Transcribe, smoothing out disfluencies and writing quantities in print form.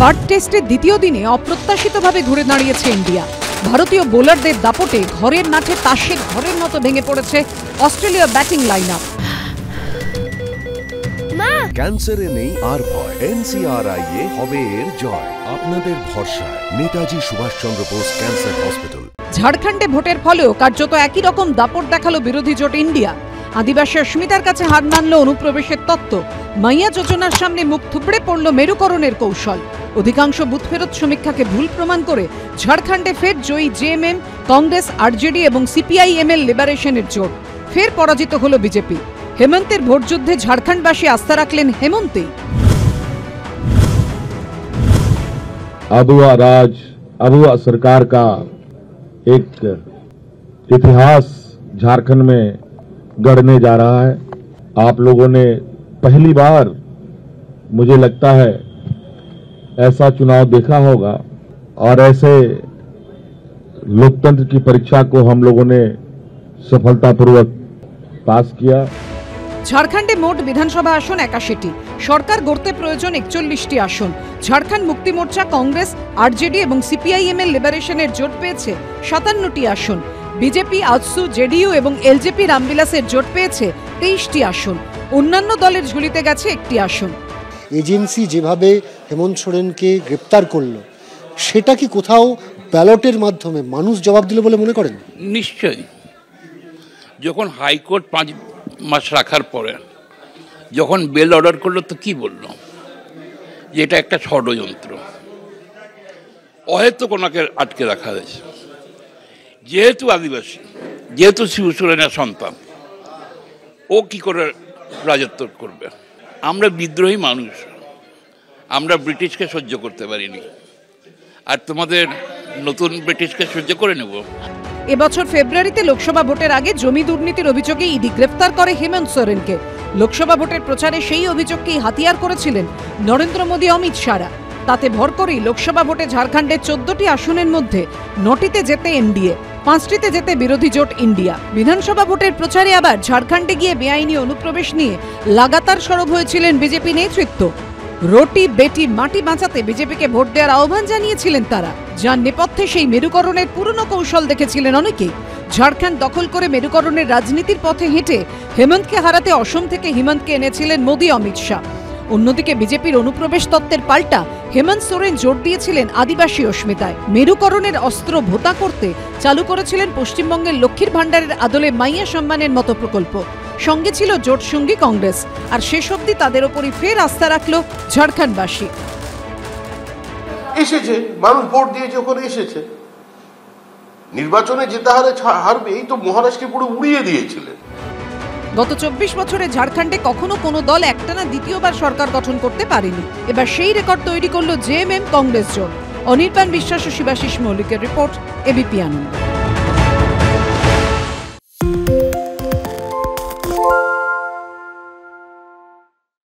পার্থ টেস্টের দ্বিতীয় দিনে অপ্রত্যাশিতভাবে ঘুরে দাঁড়িয়েছে ইন্ডিয়া। ভারতীয় বোলারদের দাপটে ঘরের মাঠে তাসে ঘরের মতো ভেঙে পড়েছে অস্ট্রেলিয়া ব্যাটিং লাইন আপ। ক্যান্সারে নেই আর ভয়, NCRI হবে এর জয়। আপনাদের ভরসা নেতাজি সুভাষচন্দ্র বোস ক্যান্সার হসপিটাল। ঝাড়খণ্ডে ভোটের ফলেও কার্যত একই রকম দাপট দেখালো বিরোধী জোট ইন্ডিয়া। আদিবাসী অস্মিতার কাছে হার মানল অনুপ্রবেশের তত্ত্ব। মাইয়া যোজনার সামনে মুখ থুবড়ে পড়ল মেরুকরণের কৌশল। অধিকাংশ বুথ ফেরত সমীক্ষাকে ভুল প্রমাণ করে ঝাড়খণ্ডে ফের জয়ী জেএমএম, কংগ্রেস, RJD এবং CPIML লিবারেশনের জোট। ফের পরাজিত হল বিজেপি। हेमंतेर भोट युद्धे झारखंडवासी आस्था रखलें हेमंते। अबुआ राज, अबुआ सरकार का एक इतिहास झारखंड में गढ़ने जा रहा है। आप लोगों ने पहली बार मुझे लगता है ऐसा चुनाव देखा होगा और ऐसे लोकतंत्र की परीक्षा को हम लोगों ने सफलतापूर्वक पास किया। झारखंडे मोट विधानसभा आसन 81टी, सरकार गढ़ते प्रयोजन 41टी आसन। झारखंड मुक्ति मोर्चा, कांग्रेस, RJD और CPIML लिबारेशनेर जोट पेয়েছে 57टी आसन। बीजेपी, आजसू, JDU और LJP रामবিলাসের जोट পেয়েছে 23টি आसन। অন্যান্য দলের ঝুলিতে গেছে একটি আসন। এজেন্সি যেভাবে হেমন্ত সোরেনকে গ্রেপ্তার করলো সেটা কি কোথাও ব্যালটের মাধ্যমে মানুষ জবাব দিল বলে মনে করেন? নিশ্চয়ই। যখন হাইকোর্ট 5 মাস রাখার পরে যখন বেল অর্ডার করলো তো কি বললো যে এটা একটা ষড়যন্ত্র, অহেতুক ওনাকে আটকে রাখা হয়েছে। যেহেতু আদিবাসী, যেহেতু শিবু সোরেনের সন্তান, ও কি করে রাজত্ব করবে? আমরা বিদ্রোহী মানুষ, আমরা ব্রিটিশকে সহ্য করতে পারিনি, আর তোমাদের নতুন ব্রিটিশকে সহ্য করে নেব। এবছর ফেব্রুয়ারিতে লোকসভা ভোটের আগে জমি দুর্নীতির অভিযোগে ইডি গ্রেফতার করে হেমন্ত সোরেনকে। লোকসভা ভোটের প্রচারে সেই অভিযোগকেই হাতিয়ার করেছিলেন নরেন্দ্র মোদী, অমিত শাহরা। তাতে ভর করেই লোকসভা ভোটে ঝাড়খণ্ডের 14টি আসনের মধ্যে 9টিতে জেতে NDA, 5টিতে জেতে বিরোধী জোট ইন্ডিয়া। বিধানসভা ভোটের প্রচারে আবার ঝাড়খণ্ডে গিয়ে বেআইনি অনুপ্রবেশ নিয়ে লাগাতার সরব হয়েছিলেন বিজেপি নেতৃত্ব। রোটি বেটি মাটি বাঁচাতে বিজেপিকে ভোট দেওয়ার আহ্বান জানিয়েছিলেন তারা, যার নেপথ্যে সেই মেরুকরণের পুরনো কৌশল দেখেছিলেন অনেকেই। ঝাড়খণ্ড দখল করে মেরুকরণের রাজনীতির পথে হেঁটে হেমন্তকে হারাতে অসম থেকে হিমন্তকে এনেছিলেন মোদী, অমিত শাহ। অন্যদিকে বিজেপির অনুপ্রবেশ তত্ত্বের পাল্টা হেমন্ত সোরেন জোর দিয়েছিলেন আদিবাসী অস্মিতায়। মেরুকরণের অস্ত্র ভোতা করতে চালু করেছিলেন পশ্চিমবঙ্গের লক্ষ্মীর ভাণ্ডারের আদলে মাইয়া সম্মানের মতো প্রকল্প। সঙ্গে ছিল জোট সঙ্গী কংগ্রেস, আর শেষ অবধি তাদের ওপরই ফের আস্থা রাখল ঝাড়খণ্ডবাসী। এসেছে মানুষ ভোট দিয়ে যখন এসেছে, নির্বাচনে যেতে হারবে এই তো মহারাষ্ট্রে পুরো উড়িয়ে দিয়েছিলেন। গত 24 বছরে ঝাড়খণ্ডে কখনো কোনো দল একটানা দ্বিতীয়বার সরকার গঠন করতে পারেনি। এবার সেই রেকর্ড তৈরি করল জেএমএম কংগ্রেস জোট। অনির্বাণ বিশ্বাস ও শিবাশিস মৌলিকের রিপোর্ট, ABP আনন্দ।